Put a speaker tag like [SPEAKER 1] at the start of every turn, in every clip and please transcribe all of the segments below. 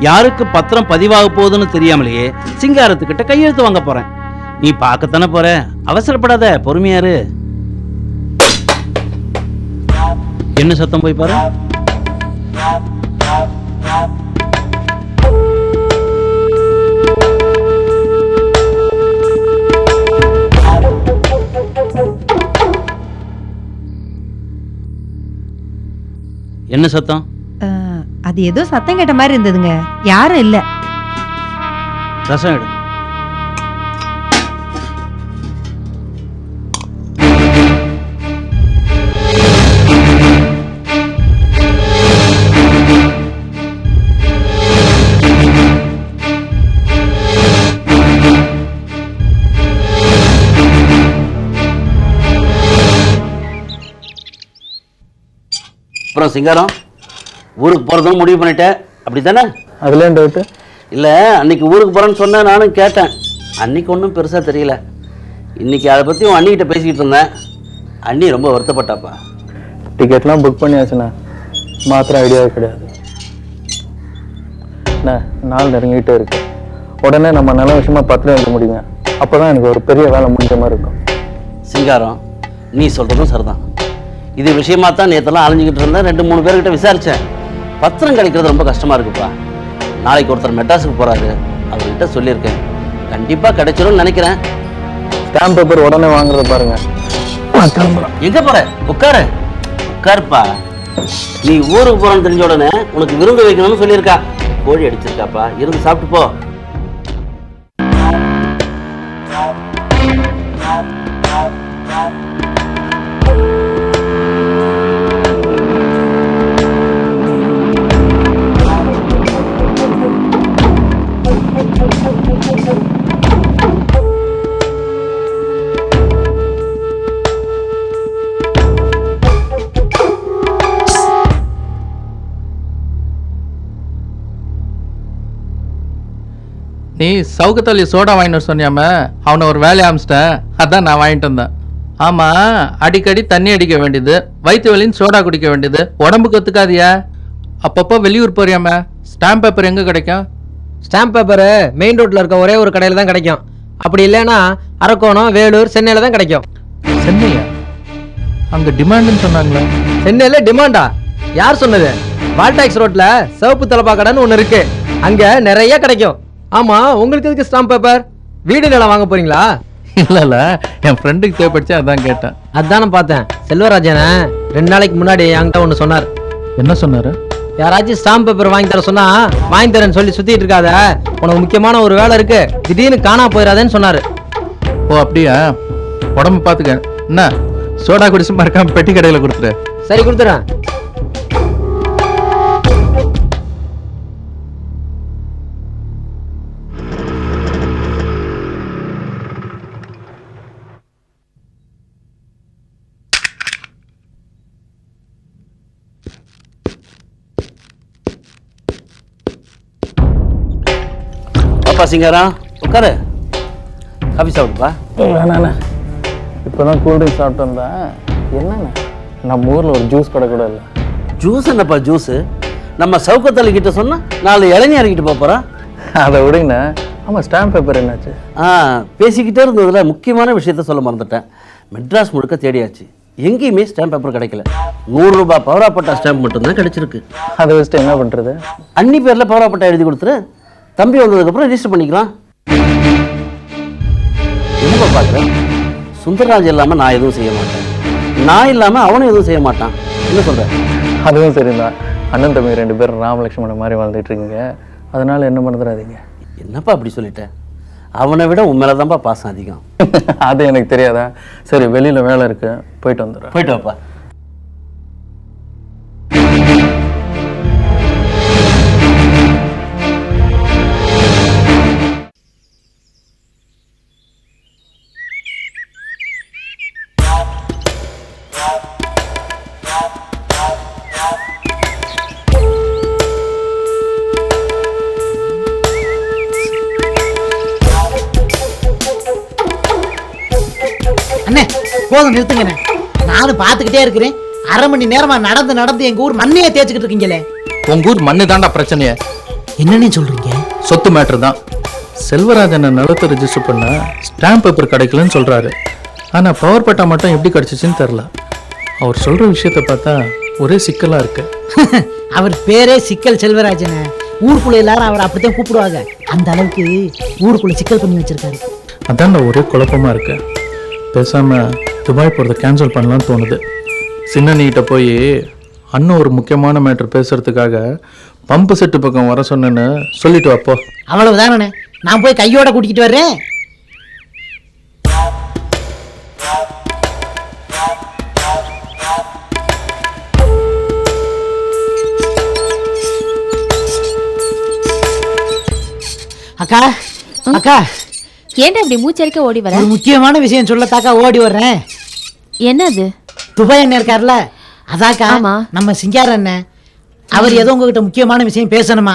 [SPEAKER 1] யாருக்கு பத்திரம் பதிவாக போகுதுன்னு தெரியாமலேயே சிங்காரத்துக்கிட்ட கையெழுத்து வாங்க போறேன். நீ பார்க்கத்தானே போற, அவசரப்படாத, பொறுமையாரு. என்ன சத்தம் போய் பாரு. என்ன சத்தம்?
[SPEAKER 2] அது ஏதோ சத்தம் கேட்ட மாதிரி இருந்ததுங்க. யாரும் இல்ல.
[SPEAKER 1] ரசம் எடு. அப்புறம் சிங்காரம், ஊருக்கு போகிறதும் முடிவு பண்ணிட்டேன், அப்படி தானே?
[SPEAKER 3] அதுலேயும் டவுட்டு
[SPEAKER 1] இல்லை. அன்னைக்கு ஊருக்கு போகிறேன்னு சொன்னேன், நானும் கேட்டேன். அன்னைக்கு ஒன்றும் பெருசாக தெரியல. இன்னைக்கு அதை பற்றி உன் அண்ணிக்கிட்ட பேசிக்கிட்டு இருந்தேன். அண்ணி ரொம்ப வருத்தப்பட்டாப்பா.
[SPEAKER 3] டிக்கெட்லாம் புக் பண்ணியாச்சுண்ணா, மாத்திரம் ஐடியாவே கிடையாது. அண்ணா, நாள் நெருங்கிட்டே இருக்கு. உடனே நம்ம நல்ல விஷயமா பத்திரம் எழுத முடியுங்க. அப்போ தான் எனக்கு ஒரு பெரிய வேலை முடிஞ்ச மாதிரி இருக்கும்.
[SPEAKER 1] சிங்காரம், நீ சொல்கிறதும் சரிதான். இது விஷயமா தான் நேற்றெல்லாம் அலைஞ்சிக்கிட்டு இருந்தேன். 2-3 பேர்கிட்ட விசாரித்தேன். பத்திரம் கிடைக்கிறது ரொம்ப கஷ்டமாக இருக்குப்பா. நாளைக்கு ஒருத்தர் மெட்ராஸுக்கு போகிறாரு, அவர்கிட்ட சொல்லியிருக்கேன். கண்டிப்பாக கிடைச்சிரும்னு நினைக்கிறேன்.
[SPEAKER 3] ஸ்டாம்ப் பேப்பர் உடனே வாங்குறத பாருங்க.
[SPEAKER 1] எங்கே போகிற? உட்காருப்பா. நீ ஊருக்கு போகிறேன்னு தெரிஞ்ச உடனே உனக்கு விருந்து வைக்கணும்னு சொல்லியிருக்கா. கோழி அடிச்சிருக்காப்பா, இருந்து சாப்பிட்டு போ.
[SPEAKER 4] நீ சவுக்கத்தள்ளி சோடா வாங்கிட்டு சொன்னியாம, அவனை ஒரு வேலையை ஆரம்பிச்சிட்டேன். அதான் நான் வாங்கிட்டு வந்தேன். ஆமாம், அடிக்கடி தண்ணி அடிக்க வேண்டியது, வயிற்று வலின்னு சோடா குடிக்க வேண்டியது, உடம்புக்கு ஒத்துக்காதியா? அப்பப்போ வெளியூர் போறியாம, ஸ்டாம்ப் பேப்பர் எங்கே கிடைக்கும்?
[SPEAKER 5] ஸ்டாம்ப் பேப்பரு மெயின் ரோட்டில் இருக்க ஒரே ஒரு கடையில் தான் கிடைக்கும். அப்படி இல்லைன்னா அரக்கோணம், வேலூர், சென்னையில் தான் கிடைக்கும்.
[SPEAKER 4] சென்னையா? அங்கே டிமாண்டுன்னு சொன்னாங்களே.
[SPEAKER 5] சென்னையில் டிமாண்டா? யார் சொன்னது? வால்டாக்ஸ் ரோட்டில் சிவப்பு தலப்பா கடைன்னு ஒன்று இருக்கு, அங்கே நிறைய கிடைக்கும். ஆமா, உங்களுக்கு எதுக்கு ஸ்டாம்ப் பேப்பர்? வீடு நிலம் வாங்க போறீங்களா?
[SPEAKER 4] இல்ல, என் ஃப்ரெண்டுக்கு தேவைப்படுச்சு, அதான் கேட்டேன்.
[SPEAKER 5] அதானே பார்த்தேன். செல்வராஜன 2 நாளைக்கு முன்னாடி என்கிட்ட ஒன்று சொன்னார்.
[SPEAKER 4] என்ன சொன்னாரு?
[SPEAKER 5] யாராச்சும் ஸ்டாம்ப் பேப்பர் வாங்கி தர சொன்னா வாங்கி தரேன்னு சொல்லி சுத்திட்டு இருக்காத, உனக்கு முக்கியமான ஒரு வேலை இருக்கு, திடீர்னு காணா போயிடாதேன்னு சொன்னாரு.
[SPEAKER 4] ஓ அப்படியா? உடம்பு பார்த்துக்க. என்ன சோடா குடிச்சு மறக்காம பெட்டி கடையில் கொடுத்துரு.
[SPEAKER 5] சரி, கொடுத்துறேன்.
[SPEAKER 1] சிங்காரம், உட்காரு. காஃபி சாப்பிடுப்பா.
[SPEAKER 3] வேணாண்ணா, இப்போ தான் கூல்ட்ரிங்க் சாப்பிட்டு வந்தேன். என்னண்ணா, நம்ம ஊரில் ஒரு ஜூஸ் கடை கூட இல்லை.
[SPEAKER 1] ஜூஸ் என்னப்பா ஜூஸு? நம்ம சவுக்கத்தள்ளி கிட்ட சொன்னால் 4 இளநீ இறக்கிட்டு போகிறோம்.
[SPEAKER 3] அதை விடுங்கண்ணா. ஆமாம், ஸ்டாம்ப் பேப்பர் என்னாச்சு?
[SPEAKER 1] பேசிக்கிட்டே இருந்ததுல முக்கியமான விஷயத்த சொல்ல மறந்துட்டேன். மெட்ராஸ் முழுக்க தேடியாச்சு, எங்கேயுமே ஸ்டாம்ப் பேப்பர் கிடைக்கல. 100 ரூபாய் பவராப்பட்டா ஸ்டாம்ப் மட்டும்தான் கிடைச்சிருக்கு.
[SPEAKER 3] அதை வச்சுட்டு என்ன பண்ணுறது?
[SPEAKER 1] அன்னி பேரில் பவராப்பட்டா எழுதி கொடுத்துரு, தம்பி வந்ததுக்கப்புறம் ரெஜிஸ்டர் பண்ணிக்கலாம். என்னப்பா பார்க்குறேன்? சுந்தரராஜ் இல்லாமல் நான் எதுவும் செய்ய மாட்டேன், நான் இல்லாமல் அவனும் எதுவும் செய்ய மாட்டான். என்ன சொல்கிறேன்?
[SPEAKER 3] அதுவும் சரிதான். அண்ணன் தம்பி 2 பேரும் ராமலட்சுமணன் மாதிரி வாழ்ந்துட்டு இருக்கீங்க, அதனால என்ன பண்ணுறாதீங்க.
[SPEAKER 1] என்னப்பா அப்படி சொல்லிட்டேன்? அவனை விட உன் மேலே தான்ப்பா பாசம் அதிகம்.
[SPEAKER 3] அது எனக்கு தெரியாதா? சரி, வெளியில் வேலை இருக்கு, போயிட்டு வந்துடுறேன்.
[SPEAKER 1] போயிட்டு வாப்பா.
[SPEAKER 6] போதும் நிறுத்துங்கண்ணே. நானும் பார்த்துக்கிட்டே இருக்கிறேன். அரை மணி நேரமா நடந்து நடந்து எங்க ஊர் மண்ணையே தேய்ச்சிக்கிட்டு இருக்கீங்களே.
[SPEAKER 4] உங்க ஊர் மண்ணு தாண்டா பிரச்சனையே.
[SPEAKER 6] என்னன்னு சொல்றீங்க?
[SPEAKER 4] சொத்து மேட்ரு தான். செல்வராஜனை நிலத்தை ரெஜிஸ்டர் பண்ண ஸ்டாம்ப் பேப்பர் கிடைக்கலன்னு சொல்றாரு. ஆனா பவர் பட்டா மட்டும் எப்படி கிடைச்சிச்சுன்னு தெரியல. அவர் சொல்ற விஷயத்த பார்த்தா ஒரே சிக்கலா இருக்கு.
[SPEAKER 6] அவர் பேரே சிக்கல் செல்வராஜன. ஊருக்குள்ள எல்லாரும் அவர் அப்படித்தான் கூப்பிடுவாங்க. அந்த அளவுக்கு ஊருக்குள்ள சிக்கல் பண்ணி வச்சிருக்காரு.
[SPEAKER 4] அதான் ஒரே குழப்பமா இருக்கு. பேசாம துபாய் போறதை கேன்சல் பண்ணலாம்னு தோணுது. சின்ன நீட்ட போய் அண்ணன் ஒரு முக்கியமான மேட்டர் பேசுறதுக்காக பம்பு செட்டு பக்கம் வர சொன்னேன்னு சொல்லிட்டு வாப்போ.
[SPEAKER 6] அவ்வளவுதானே, நான் போய் கையோட கூட்டிக்கிட்டு வர்றேன். அக்கா அக்கா,
[SPEAKER 7] ஏன்டா இப்படி மூச்சரிக்க ஓடி வர?
[SPEAKER 6] ஒரு முக்கியமான விஷயம் சொல்லத்தாக்கா ஓடி வர்றேன்.
[SPEAKER 7] என்னது?
[SPEAKER 6] துபாய் அண்ணன் இருக்கார்ல, அதாக்கா
[SPEAKER 7] ஆமா.
[SPEAKER 6] நம்ம சிங்கார அண்ணன். அவர் ஏதோ உங்ககிட்ட முக்கியமான விஷயம் பேசணுமா.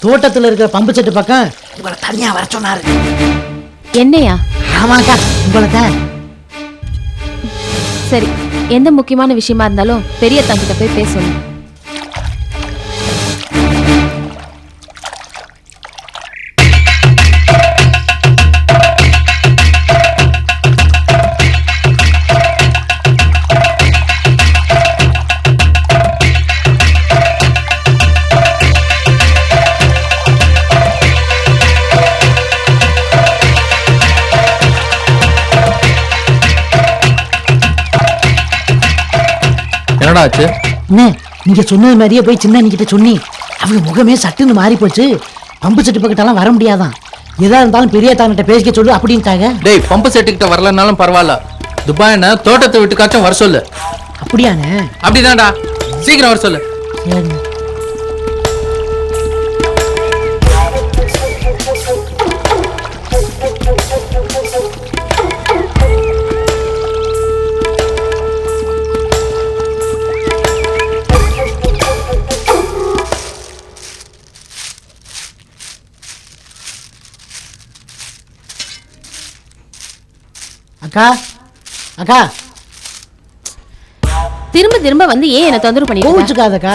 [SPEAKER 6] தோட்டத்துல இருக்கிற பம்பு செட்டு பக்கம் உங்களை தனியா வர சொன்னாரு.
[SPEAKER 7] என்னையா?
[SPEAKER 6] ஆமாக்கா, உங்களை தான்.
[SPEAKER 7] சரி, எந்த முக்கியமான விஷயமா இருந்தாலும் பெரிய தங்கிட்ட போய் பேசணும்.
[SPEAKER 4] என்னடா ஆச்சு?
[SPEAKER 6] என்ன, நீங்க சொன்னது மாதிரியே போய் சின்ன கிட்ட சொன்னி. அவங்க முகமே சட்டுன்னு மாறி போச்சு. பம்பு செட்டு பக்கத்தெல்லாம் வர முடியாதான். எதா இருந்தாலும் பெரிய தாங்கிட்ட பேசிக்க சொல்லு அப்படின்ட்டாங்க.
[SPEAKER 4] டேய், பம்பு செட்டுக்கிட்ட வரலனாலும் பரவாயில்ல, துபாய்னா தோட்டத்தை விட்டுக்காச்சும் வர சொல்லு.
[SPEAKER 6] அப்படியானே?
[SPEAKER 4] அப்படிதான்டா, சீக்கிரம் வர சொல்லு.
[SPEAKER 6] சரி. அக்கா அக்கா,
[SPEAKER 7] திரும்ப திரும்ப வந்து ஏன் என்ன தொந்தரவு பண்ணிட்டு இருக்க?
[SPEAKER 6] கோவிச்சுக்காதக்கா.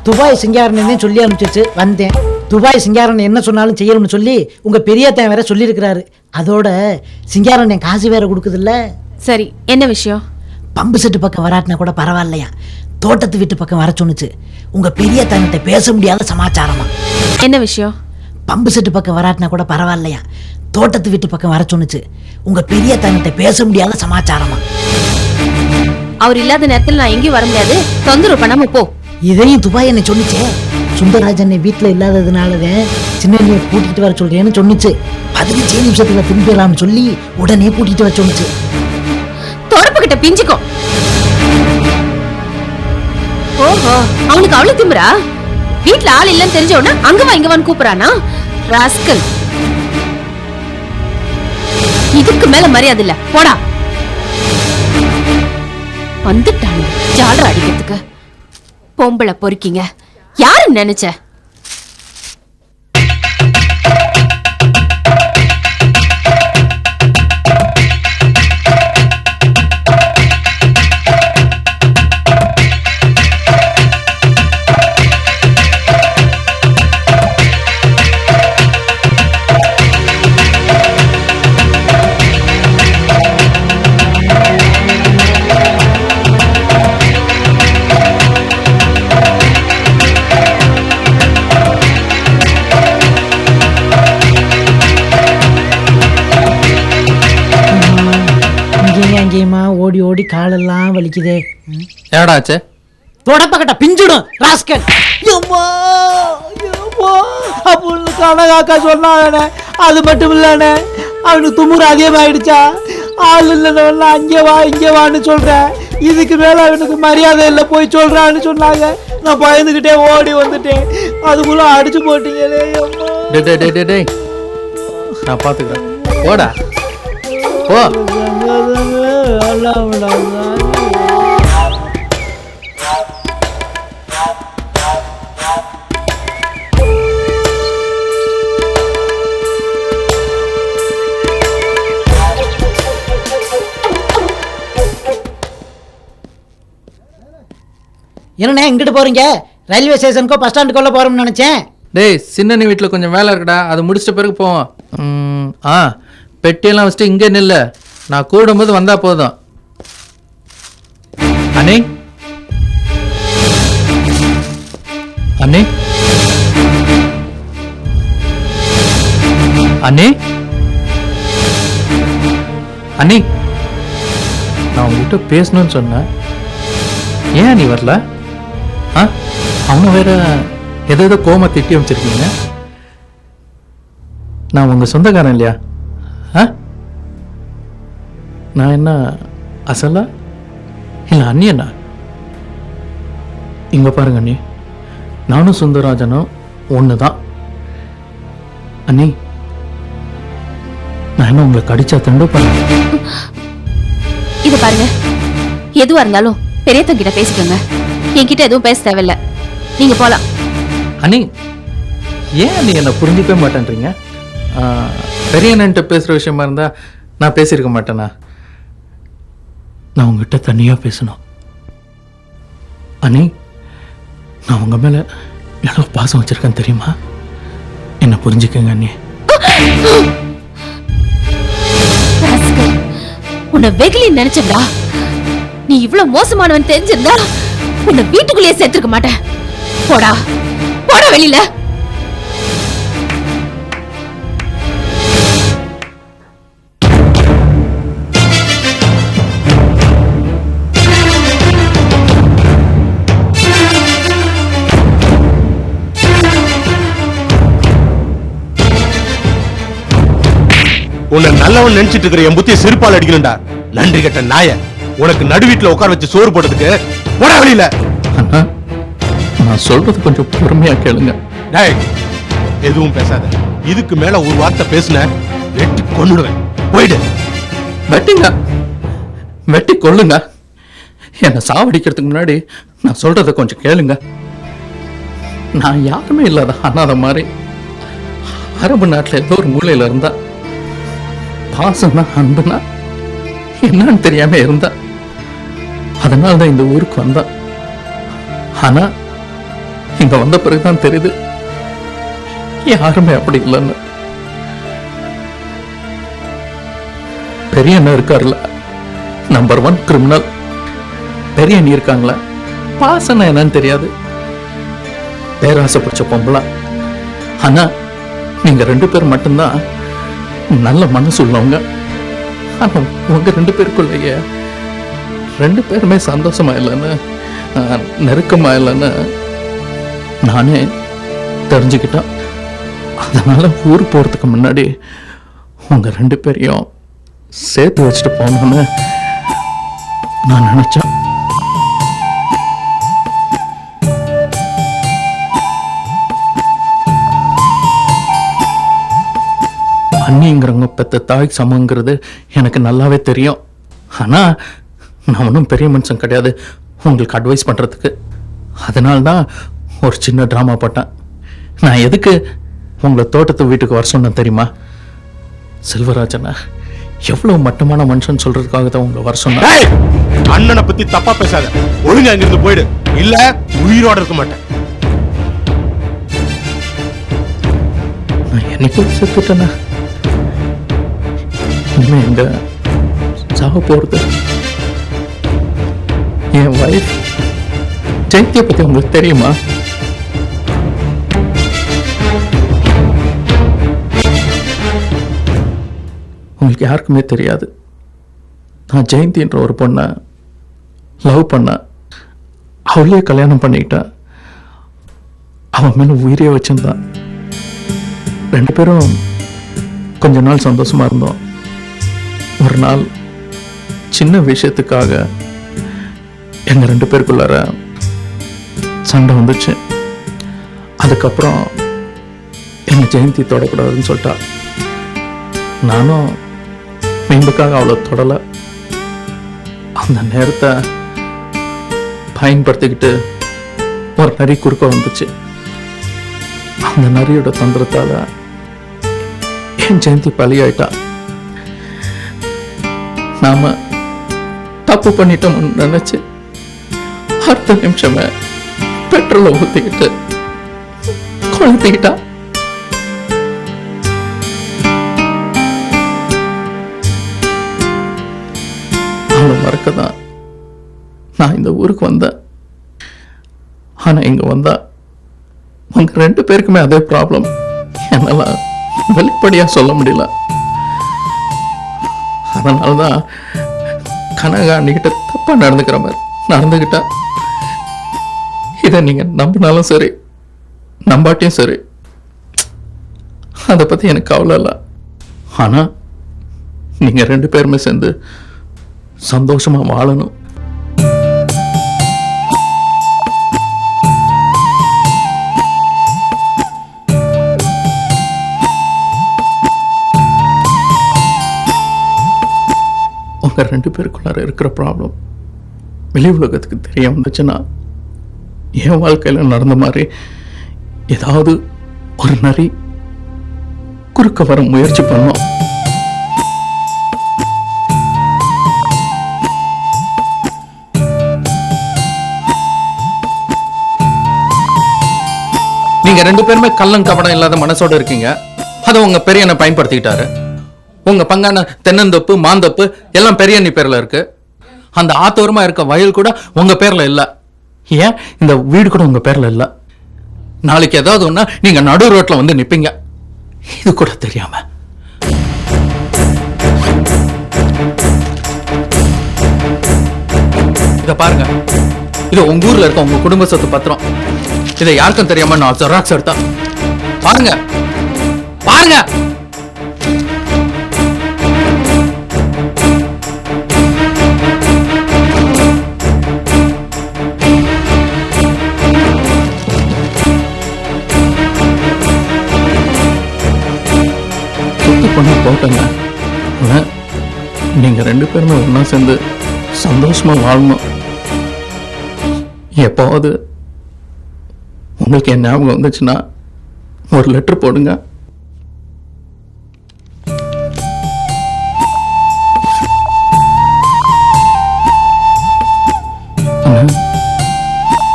[SPEAKER 6] துபாய் சிங்காரன் சொல்லி அனுப்பிச்சிச்சு, வந்தேன். துபாய் சிங்காரன் என்ன சொன்னாலும் செய்யணும்னு சொல்லி உங்க பெரியத்தான் வேற சொல்லியிருக்கிறாரு. அதோட சிங்காரன் என் காசு வேற கொடுக்குதுல்ல.
[SPEAKER 7] சரி, என்ன விஷயம்?
[SPEAKER 6] பம்பு செட்டு பக்கம் வராட்டினா கூட பரவாயில்லையா, தோட்டத்து வீட்டு பக்கம் வர சொன்னுச்சு. உங்க பெரியத்தான்கிட்ட பேச முடியாத சமாச்சாரமா.
[SPEAKER 7] என்ன விஷயம்?
[SPEAKER 6] பம்பு செட்டு பக்கம் வராட்டினா கூட பரவாயில்லையா, தோட்டத்து வீட்டு பக்கம் வர சொன்னுச்சு. உங்க பெரியத்தான்கிட்ட பேச முடியாத சமாச்சாரமா.
[SPEAKER 7] அவர் இல்லாத நேரத்தில் நான் எங்கேயும் வர முடியாது, தொந்தரவு பண்ணாம போ.
[SPEAKER 6] இதையும் துபாய் என்ன சொன்னிச்சே. சுந்தரராஜன் வீட்டுல இல்லாததுனாலதான் சின்ன கூட்டிட்டு வர சொல்றேன்னு சொன்னிச்சு. 15 நிமிஷத்துல திரும்பிடலாம்னு சொல்லி உடனே கூட்டிட்டு வர சொன்னிச்சு.
[SPEAKER 7] தொடப்பு கிட்ட பிஞ்சுக்கோ. ஓஹோ, அவனுக்கு அவ்வளவு திமிரா? வீட்டுல ஆள் இல்லன்னு தெரிஞ்ச உடனே அங்கவா இங்கவான்னு கூப்பிடறானா ராஸ்கல். இதுக்கு மேல மரியாதை இல்ல, போடா. வந்துட்டானு ஜாலரா அடிக்கிறதுக்கு. பொம்பளை பொறுக்கிங்க, யாரு நினைச்ச?
[SPEAKER 6] அங்கேயுமா ஓடி ஓடி காலெல்லாம் வலிக்குதே.
[SPEAKER 4] என்னடா ஆச்சு?
[SPEAKER 6] தொடப்பக்கட்ட பிஞ்சிடும் ராஸ்கல். அப்படின்னு கனகாக்கா சொன்னானே, அது மட்டும் இல்லண்ணே, அவனுக்கு துமுறு அதிகமாயிடுச்சா. ஆள் இல்லைன்னு அங்கே வா இங்கே வான்னு சொல்றேன். இதுக்கு மேல அவனுக்கு மரியாதை இல்லை, போய் சொல்றான்னு சொன்னாங்க. நான் பயந்துகிட்டே ஓடி வந்துட்டேன். அதுக்குள்ள அடிச்சு போட்டீங்களே.
[SPEAKER 4] டேய், நான் பாத்துக்கிறேன், போடா போ.
[SPEAKER 6] என்னண்ணே இங்கிட்டு போறீங்க? ரயில்வே ஸ்டேஷனுக்கோ பஸ் ஸ்டாண்டுக்குள்ள போறோம்னு நினைச்சேன்.
[SPEAKER 4] டேய் சின்ன வீட்டில் கொஞ்சம் வேலை இருக்குடா, அது முடிச்சிட்ட பிறகு போவோம். பெட்டியெல்லாம் வச்சுட்டு இங்கே நில்லு, நான் கூடும்போது வந்தா போதும். அண்ணே அண்ணே அண்ணே அண்ணே, நான் உங்ககிட்ட பேசணும்னு சொன்னேன், ஏன் நீ வரல? அவனை வேற ஏதோ கோமா திட்டி வச்சிருக்கீங்க. நான் உங்க சொந்தக்காரன் இல்லையா? நான் என்ன அசலா இல்லை அண்ணியண்ணா? இங்க பாருங்க அண்ணி, நானும் சுந்தரராஜனும் ஒன்று தான். அண்ணி, நான் என்ன உங்களை கடிச்சா தண்டு பண்ண?
[SPEAKER 7] இது பாருங்க, எதுவா இருந்தாலும் பெரியத்தங்கிட்ட பேசிக்கோங்க, என்கிட்ட எதுவும் பேச தேவையில்ல. நீங்க போலாம்.
[SPEAKER 4] அண்ணி, ஏன் நீ என்ன புரிஞ்சுக்கவே மாட்டேன்றீங்க? பெரிய அண்ணன்ட்ட பேசுகிற விஷயமா இருந்தா நான் பேசியிருக்க மாட்டேனா? நான் உங்ககிட்ட தனியாக பேசணும். அண்ணி, நான் உங்க மேல எவ்வளோ பாசம் வச்சிருக்கேன் தெரியுமா? என்ன புரிஞ்சுக்கங்க அண்ணி.
[SPEAKER 7] உன்னை வெகுலி நினைச்சா, நீ இவ்வளவு மோசமானவன் தெரிஞ்சிருந்தா உன்னை வீட்டுக்குள்ளேயே சேர்த்திருக்க மாட்டேன். போடா போடா வெளியில.
[SPEAKER 8] உன்னை நல்லவன் நினைச்சிட்டு இருக்கிற என் புத்திய செருப்பால் அடிக்கணும்டா. நன்றி கட்ட நாய, உனக்கு நடு வீட்டுல உட்கார வச்சு சோறு போட்டதுக்கு போட வழியில.
[SPEAKER 4] அண்ணா, நான் சொல்றது கொஞ்சம் பொறுமையா கேளுங்க.
[SPEAKER 8] டேய், எதுவும் பேசாத. இதுக்கு மேல ஒரு வார்த்தை பேசுன வெட்டி கொன்னுடுவேன். போயிடு.
[SPEAKER 4] வெட்டிங்க, வெட்டி கொள்ளுங்க. என்னை சாவடிக்கிறதுக்கு முன்னாடி நான் சொல்றத கொஞ்சம் கேளுங்க. நான் யாருமே இல்லாத அண்ணாத மாதிரி அரபு நாட்டுல ஏதோ ஒரு மூலையில இருந்தா, பாசம்னா அன்புனா என்னன்னு தெரியாம இருந்தா, அதனால்தான் இந்த ஊருக்கு வந்தா. ஆனா இங்க வந்த பிறகுதான் தெரியுது யாருமே அப்படி இல்லைன்னு. பெரிய அண்ணன் இருக்காருல்ல, நம்பர் 1 கிரிமினல். பெரிய அண்ணி இருக்காங்களா, பாசம்னா என்னன்னு தெரியாது, பேராசை பிடிச்ச பொம்பளை. ஆனா நீங்க 2 பேர் மட்டும்தான் நல்ல மனசு உள்ளவங்க. ஆனா உங்க 2 பேருக்குள்ளேயே 2 பேருமே சந்தோஷமா இல்லைன்னு, நெருக்கமா இல்லைன்னு நானே தெரிஞ்சுக்கிட்டேன். அதனால ஊர் போறதுக்கு முன்னாடி உங்க 2 பேரையும் சேர்த்து வச்சுட்டு போகணும்னு நான் நினைச்சேன். அண்ணிங்கிறவங்க பெத்த தாய்க்கு சமங்கிறது எனக்கு நல்லாவே தெரியும். ஆனா நான் ஒன்றும் பெரிய மனுஷன் கிடையாது உங்களுக்கு அட்வைஸ் பண்றதுக்கு. அதனால்தான் ஒரு சின்ன டிராமா போட்டேன். நான் எதுக்கு உங்களை தோட்டத்து வீட்டுக்கு வர சொன்னேன் தெரியுமா? செல்வராஜனா எவ்வளவு மட்டமான மனுஷன் சொல்றதுக்காக தான் உங்களை வர சொன்னேன்.
[SPEAKER 8] அண்ணனை பத்தி தப்பா பேசாத, ஒழுங்கா அங்கிருந்து போயிடு, இல்ல உயிரோட இருக்க மாட்டேன்.
[SPEAKER 4] நான் என்னைக்கு செத்துட்டேன்னா இனிமே எங்க சாக போறது? என் வைஃப் ஜெயந்தியை பத்தி உங்களுக்கு தெரியுமா? உங்களுக்கு யாருக்குமே தெரியாது. நான் ஜெயந்தின்ற ஒரு பொண்ணை லவ் பண்ண, அவளையே கல்யாணம் பண்ணிக்கிட்டேன். அவன் மேல உயிரே வச்சிருந்தான். 2 பேரும் கொஞ்ச நாள் சந்தோஷமா இருந்தோம். ஒரு நாள் சின்ன விஷயத்துக்காக எங்க 2 பேருக்குள்ளார சண்டை வந்துச்சு. அதுக்கப்புறம் என்ன ஜெயந்தி தொடக்கூடாதுன்னு சொல்லிட்டா. நானும் மீண்டுக்காக அவளை தொடலை. அந்த நேரத்தை பயன்படுத்திக்கிட்டு ஒரு நரி குறுக்க வந்துச்சு. அந்த நரியோட தந்திரத்தால என் ஜெயந்தி பலியாயிட்டா. நாம தப்பு பண்ணிட்டோம்னு நினைச்சு அடுத்த நிமிஷமே பெட்ரோலை ஊத்திக்கிட்டு கொளுத்திக்கிட்டா. அவளை மறக்கதான் நான் இந்த ஊருக்கு வந்தேன். ஆனா இங்க வந்தா உங்க 2 பேருக்குமே அதே ப்ராப்ளம். என்னால வெளிப்படையா சொல்ல முடியல. அதனாலதான் கனகா அன்னிக்கிட்ட தப்பா நடந்துக்கிற மாதிரி நடந்துக்கிட்டா. இதை நீங்க நம்பினாலும் சரி நம்பாட்டியும் சரி அதை பத்தி எனக்கு கவலை இல்லை. ஆனா நீங்க 2 பேருமே சேர்ந்து சந்தோஷமா வாழணும். உங்க 2 பேருக்குள்ளார இருக்கிற ப்ராப்ளம் வெளி உலகத்துக்கு தெரிய வந்துச்சுன்னா என் வாழ்க்கையில நடந்த மாதிரி ஏதாவது ஒரு நரி குறுக்க வர முயற்சி பண்ணோம். நீங்க 2 பேருமே கள்ளம் கபடம் இல்லாத மனசோட இருக்கீங்க. அதை உங்க பெரியண்ணை பயன்படுத்திக்கிட்டாரு. உங்க பங்கான தென்னந்தோப்பு மாந்தோப்பு எல்லாம் பெரியண்ணி பேர்ல இருக்கு. அந்த ஆத்தோரமா இருக்க வயல் கூட உங்க பேர்ல இல்ல. ஏன் இந்த வீடு கூட உங்க பேர்ல இல்ல. நாளைக்கு ஏதாவது ஒண்ணா நீங்க நடு ரோட்ல வந்து நிப்பீங்க. இது கூட தெரியாம இத பாருங்க. இது உங்க ஊர்ல இருக்க உங்க குடும்ப சொத்து பத்திரம். இதை யாருக்கும் தெரியாம நான் ஜெராக்ஸ் எடுத்தா. பாருங்க பாருங்க. சொத்து பண்ண போட்டங்க. நீங்க 2 பேருமே ஒன்னா சேர்ந்து சந்தோஷமா வாழணும். எப்பாவது உங்களுக்கு என் ஞாபகம் வந்துச்சுன்னா ஒரு லெட்டர் போடுங்க.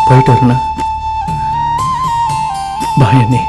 [SPEAKER 4] போயிட்டு வரேன். பாய் அண்ணே.